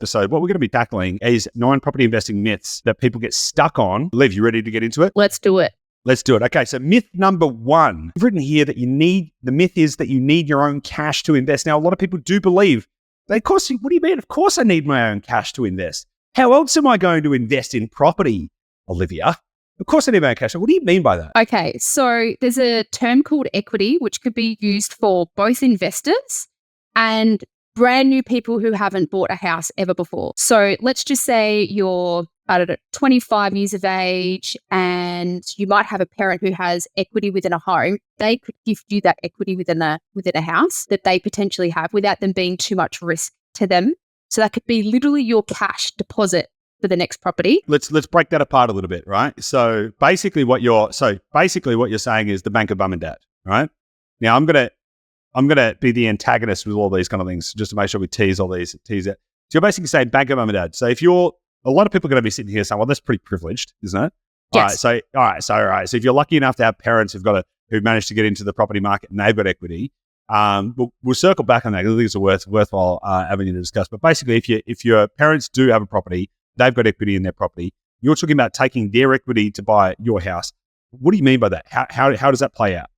So what we're going to be tackling is 9 property investing myths that people get stuck on. Liv, you ready to get into it? Let's do it. Let's do it. Okay, so myth number 1. I've written here that the myth is that you need your own cash to invest. Now, a lot of people do believe, of course, what do you mean? Of course I need my own cash to invest. How else am I going to invest in property, Olivia? Of course I need my own cash. What do you mean by that? Okay, so there's a term called equity, which could be used for both investors and brand new people who haven't bought a house ever before. So let's just say you're, 25 years of age, and you might have a parent who has equity within a home. They could gift you that equity within a house that they potentially have without them being too much risk to them. So that could be literally your cash deposit for the next property. Let's break that apart a little bit, right? So basically what you're saying is the bank of mum and dad, right? Now I'm gonna be the antagonist with all these kind of things just to make sure we tease out. So you're basically saying bank of mum and dad. So if a lot of people are going to be sitting here saying, well, that's pretty privileged, isn't it? Yes. All right. So if you're lucky enough to have parents who've managed to get into the property market and they've got equity, we'll circle back on that because I think it's a worthwhile avenue to discuss. But basically, if your parents do have a property, they've got equity in their property, you're talking about taking their equity to buy your house. What do you mean by that? How does that play out?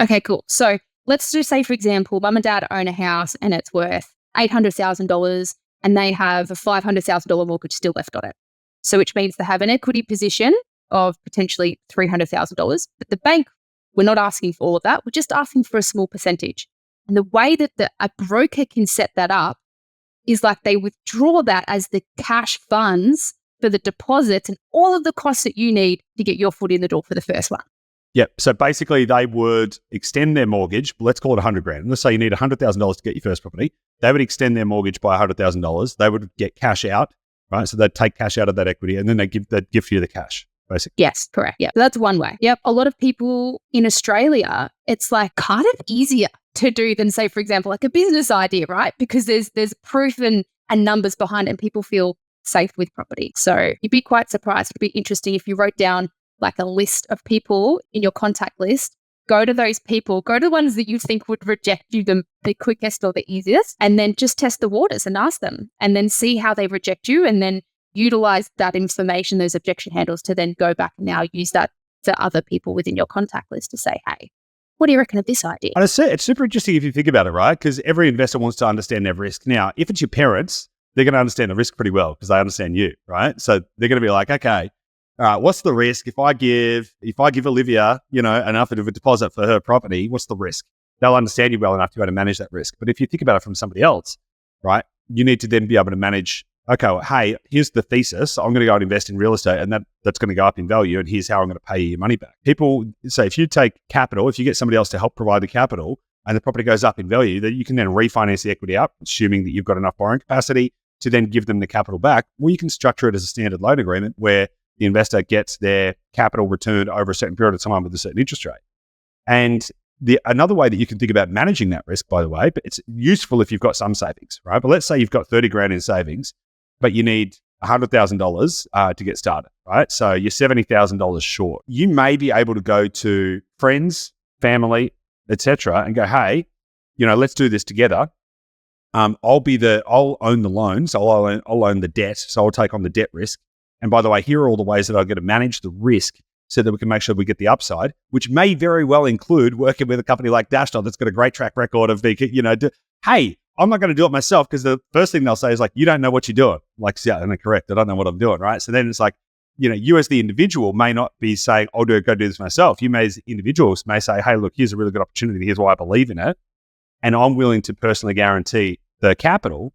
Okay, cool. So let's just say, for example, mum and dad own a house and it's worth $800,000 and they have a $500,000 mortgage still left on it. So which means they have an equity position of potentially $300,000. But the bank, we're not asking for all of that. We're just asking for a small percentage. And the way that a broker can set that up is like they withdraw that as the cash funds for the deposits and all of the costs that you need to get your foot in the door for the first one. Yep. So basically they would extend their mortgage. Let's call it $100,000. Let's say you need $100,000 to get your first property. They would extend their mortgage by $100,000. They would get cash out, right? So they'd take cash out of that equity and then they'd give you the cash, basically. Yes, correct. Yeah, that's one way. Yep. A lot of people in Australia, it's like kind of easier to do than, say, for example, like a business idea, right? Because there's proof and numbers behind it and people feel safe with property. So you'd be quite surprised. It'd be interesting if you wrote down like a list of people in your contact list, go to those people, go to the ones that you think would reject you the quickest or the easiest, and then just test the waters and ask them and then see how they reject you and then utilize that information, those objection handles to then go back and now use that to other people within your contact list to say, hey, what do you reckon of this idea? And it's super interesting if you think about it, right? Because every investor wants to understand their risk. Now, if it's your parents, they're going to understand the risk pretty well because they understand you, right? So they're going to be like, okay, all right, what's the risk if I give Olivia, enough of a deposit for her property? What's the risk? They'll understand you well enough to be able to manage that risk. But if you think about it from somebody else, right, you need to then be able to manage. Okay, well, hey, here's the thesis. I'm going to go and invest in real estate, and that's going to go up in value. And here's how I'm going to pay you your money back. People say if you take capital, if you get somebody else to help provide the capital, and the property goes up in value, that you can then refinance the equity out, assuming that you've got enough borrowing capacity to then give them the capital back. Or you can structure it as a standard loan agreement where the investor gets their capital returned over a certain period of time with a certain interest rate. And another way that you can think about managing that risk, by the way, but it's useful if you've got some savings, right? But let's say you've got 30 grand in savings, but you need $100,000 to get started, right? So you're $70,000 short. You may be able to go to friends, family, etc., and go, hey, let's do this together. I'll own the loan, so I'll own the debt, so I'll take on the debt risk. And by the way, here are all the ways that I'm going to manage the risk so that we can make sure we get the upside, which may very well include working with a company like Dashdot that's got a great track record of hey, I'm not going to do it myself because the first thing they'll say is like, you don't know what you're doing. Like, yeah, and correct. I don't know what I'm doing, right? So then it's like, you as the individual may not be saying, I'll go do this myself. You may as individuals may say, hey, look, here's a really good opportunity. Here's why I believe in it. And I'm willing to personally guarantee the capital.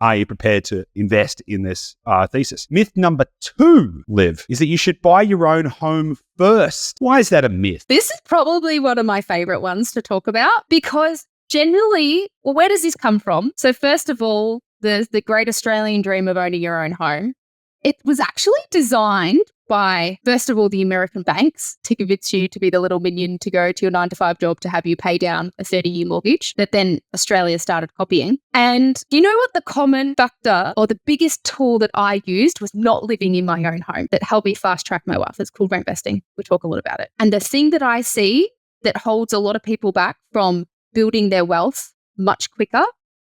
Are you prepared to invest in this thesis? Myth number 2, Liv, is that you should buy your own home first. Why is that a myth? This is probably one of my favorite ones to talk about because generally, well, where does this come from? So first of all, there's the great Australian dream of owning your own home. It was actually designed by, first of all, the American banks to convince you to be the little minion to go to your 9-to-5 job to have you pay down a 30-year mortgage that then Australia started copying. And you know what the common factor or the biggest tool that I used was not living in my own home that helped me fast track my wealth. It's called rent investing. We talk a lot about it. And the thing that I see that holds a lot of people back from building their wealth much quicker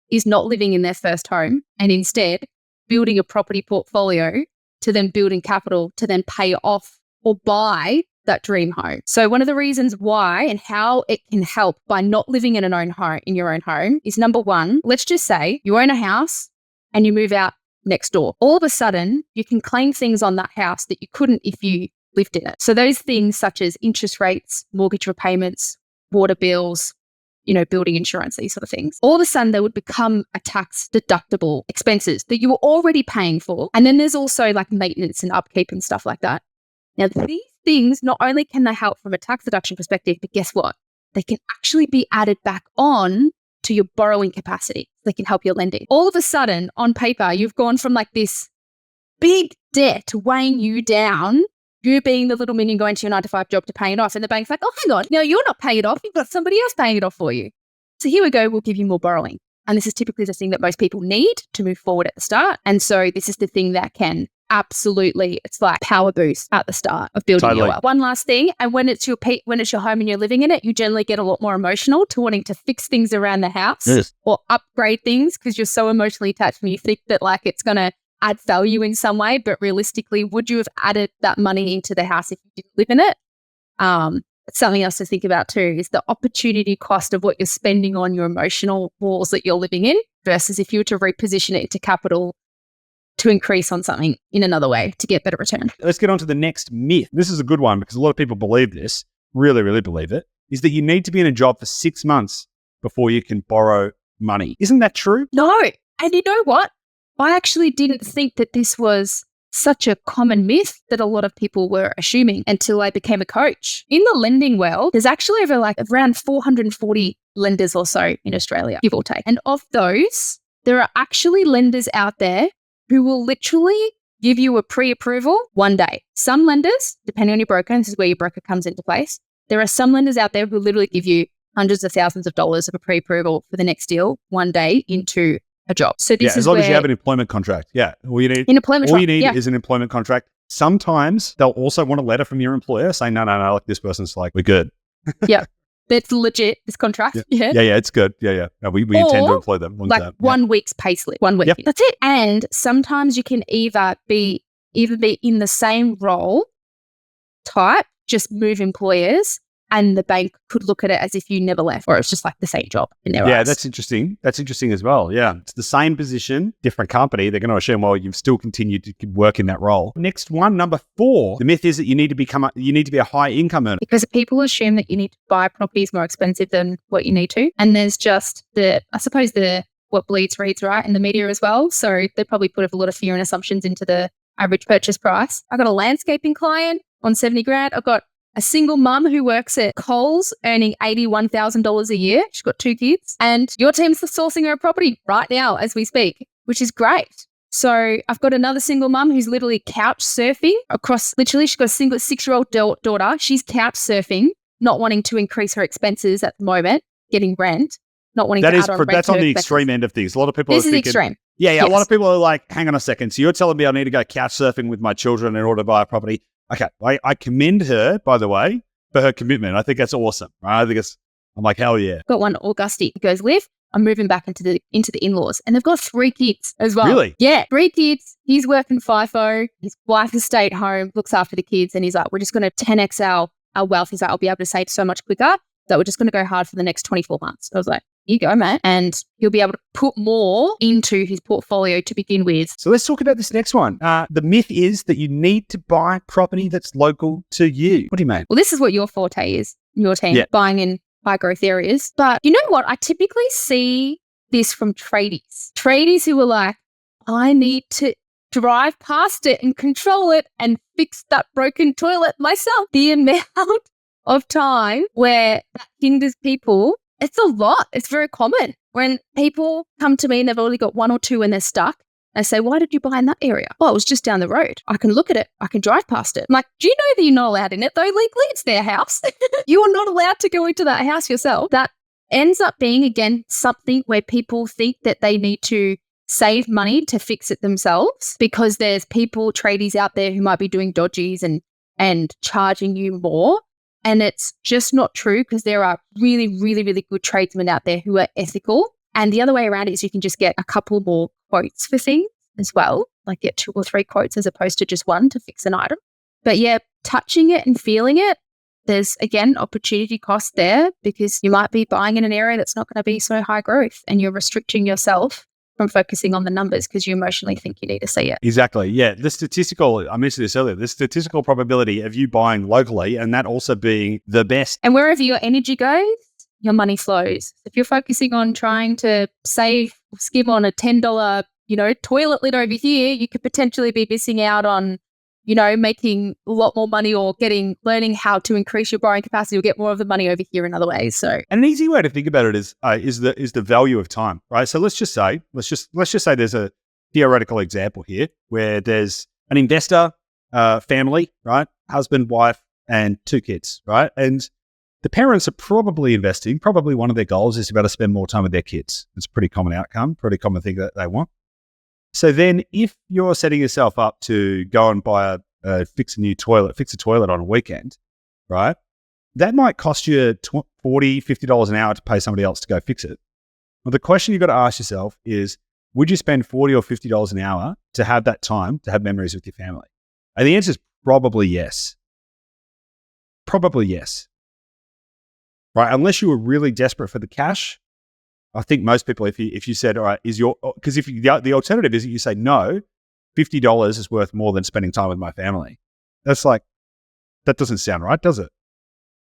is not living in their first home and instead building a property portfolio to then building capital to then pay off or buy that dream home. So one of the reasons why and how it can help by not living in your own home is, number one, let's just say you own a house and you move out next door. All of a sudden, you can claim things on that house that you couldn't if you lived in it. So those things such as interest rates, mortgage repayments, water bills, building insurance, these sort of things. All of a sudden, they would become a tax deductible expenses that you were already paying for. And then there's also like maintenance and upkeep and stuff like that. Now, these things, not only can they help from a tax deduction perspective, but guess what? They can actually be added back on to your borrowing capacity. They can help your lending. All of a sudden, on paper, you've gone from like this big debt weighing you down, you being the little minion going to your 9-to-5 job to pay it off. And the bank's like, oh, hang on, no, you're not paying it off. You've got somebody else paying it off for you. So here we go. We'll give you more borrowing. And this is typically the thing that most people need to move forward at the start. And so this is the thing that can absolutely, it's like power boost at the start of building your wealth. One last thing, and when it's your home and you're living in it, you generally get a lot more emotional to wanting to fix things around the house or upgrade things because you're so emotionally attached and you think that like it's going to add value in some way. But realistically, would you have added that money into the house if you didn't live in it? Something else to think about too is the opportunity cost of what you're spending on your emotional walls that you're living in versus if you were to reposition it into capital to increase on something in another way to get better return. Let's get on to the next myth. This is a good one because a lot of people believe this, really, really believe it, is that you need to be in a job for 6 months before you can borrow money. Isn't that true? No. And you know what? I actually didn't think that this was such a common myth that a lot of people were assuming until I became a coach. In the lending world, there's actually around 440 lenders or so in Australia, give or take. And of those, there are actually lenders out there who will literally give you a pre-approval one day. Some lenders, depending on your broker, and this is where your broker comes into place, there are some lenders out there who literally give you hundreds of thousands of dollars of a pre-approval for the next deal one day into a job. So this is as long as you have an employment contract. Yeah. All you need is an employment contract. Sometimes they'll also want a letter from your employer saying, no, like this person's like, we're good. Yeah. That's legit, this contract. Yeah, it's good. Yeah. No, we intend to employ them. Like 1 week's pay slip, 1 week. Yep. That's it. And sometimes you can either be in the same role type, just move employers, and the bank could look at it as if you never left, or it's just like the same job in their eyes. Yeah, that's interesting. That's interesting as well. Yeah. It's the same position, different company. They're going to assume, well, you've still continued to work in that role. Next one, number 4, the myth is that you need to be a high income earner. Because people assume that you need to buy properties more expensive than what you need to. And there's just what bleeds reads, right, in the media as well. So they probably put a lot of fear and assumptions into the average purchase price. I got a landscaping client on 70 grand. I've got a single mum who works at Coles earning $81,000 a year. She's got 2 kids. And your team's sourcing her a property right now as we speak, which is great. So I've got another single mum who's literally couch surfing she's got a single 6-year-old daughter. She's couch surfing, not wanting to increase her expenses at the moment, getting rent, not wanting to add on rent. That's on the extreme end of things. A lot of people are thinking... This is extreme. Yeah. Yes. A lot of people are like, hang on a second. So you're telling me I need to go couch surfing with my children in order to buy a property? Okay, I commend her, by the way, for her commitment. I think that's awesome, right? I'm like, hell yeah. Got one, Augusty, who goes, Liv, I'm moving back into the in-laws. And they've got 3 kids as well. Really? Yeah, 3 kids. He's working FIFO. His wife has stayed home, looks after the kids. And he's like, we're just going to 10x our wealth. He's like, I'll be able to save so much quicker that we're just going to go hard for the next 24 months. I was like, here you go, man. And he'll be able to put more into his portfolio to begin with. So let's talk about this next one. The myth is that you need to buy property that's local to you. What do you mean? Well, this is what your forte is, your team, buying in high growth areas. But you know what? I typically see this from tradies. Tradies who are like, I need to drive past it and control it and fix that broken toilet myself. The amount of time where that hinders people, it's a lot. It's very common. When people come to me and they've only got 1 or 2 and they're stuck, I say, why did you buy in that area? Oh, it was just down the road. I can look at it. I can drive past it. I'm like, do you know that you're not allowed in it though? Legally, it's their house. You are not allowed to go into that house yourself. That ends up being, again, something where people think that they need to save money to fix it themselves because there's people, tradies out there who might be doing dodgies and charging you more. And it's just not true because there are really, really, really good tradesmen out there who are ethical. And the other way around is you can just get a couple more quotes for things as well, like get 2 or 3 quotes as opposed to just one to fix an item. But yeah, touching it and feeling it, there's again opportunity cost there because you might be buying in an area that's not going to be so high growth and you're restricting yourself from focusing on the numbers because you emotionally think you need to see it. Exactly. Yeah. I mentioned this earlier, the statistical probability of you buying locally and that also being the best. And wherever your energy goes, your money flows. If you're focusing on trying to save, skim on a $10, toilet lid over here, you could potentially be missing out on, making a lot more money or learning how to increase your borrowing capacity. You'll get more of the money over here in other ways. So, and an easy way to think about it is the value of time, right? So let's just say there's a theoretical example here where there's an investor, family, right? Husband, wife, and 2 kids, right? And the parents are probably investing. Probably one of their goals is to be able to spend more time with their kids. It's a pretty common outcome, pretty common thing that they want. So then if you're setting yourself up to go and buy fix a toilet on a weekend, right? That might cost you $40, $50 an hour to pay somebody else to go fix it. Well, the question you've got to ask yourself is, would you spend $40 or $50 an hour to have that time to have memories with your family? And the answer is probably yes. Probably yes. Right? Unless you were really desperate for the cash, I think most people, if you said, all right, because if the alternative is that you say, no, $50 is worth more than spending time with my family. That doesn't sound right, does it?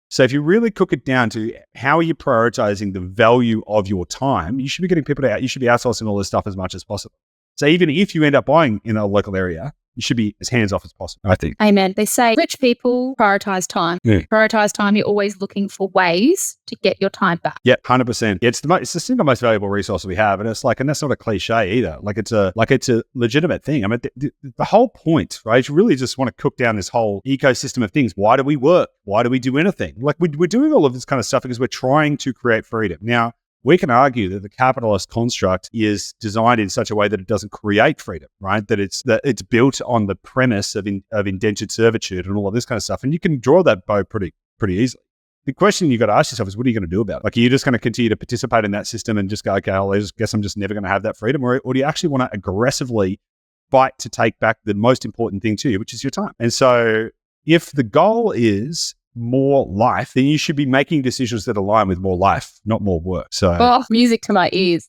So if you really cook it down to how are you prioritizing the value of your time, you should be getting people out. You should be outsourcing all this stuff as much as possible. So even if you end up buying in a local area, you should be as hands-off as possible, I think. Amen. They say rich people prioritize time. Yeah. Prioritize time. You're always looking for ways to get your time back. Yeah, 100%. It's the single most valuable resource we have. And that's not a cliche either. It's a legitimate thing. I mean, the whole point, right? You really just want to cook down this whole ecosystem of things. Why do we work? Why do we do anything? We're doing all of this kind of stuff because we're trying to create freedom. Now, we can argue that the capitalist construct is designed in such a way that it doesn't create freedom, right? That it's built on the premise of indentured servitude and all of this kind of stuff. And you can draw that bow pretty easily. The question you've got to ask yourself is, what are you going to do about it? Are you just going to continue to participate in that system and just go, okay, I guess I'm just never going to have that freedom? Or do you actually want to aggressively fight to take back the most important thing to you, which is your time? And so if the goal is more life, then you should be making decisions that align with more life, not more work. So, music to my ears.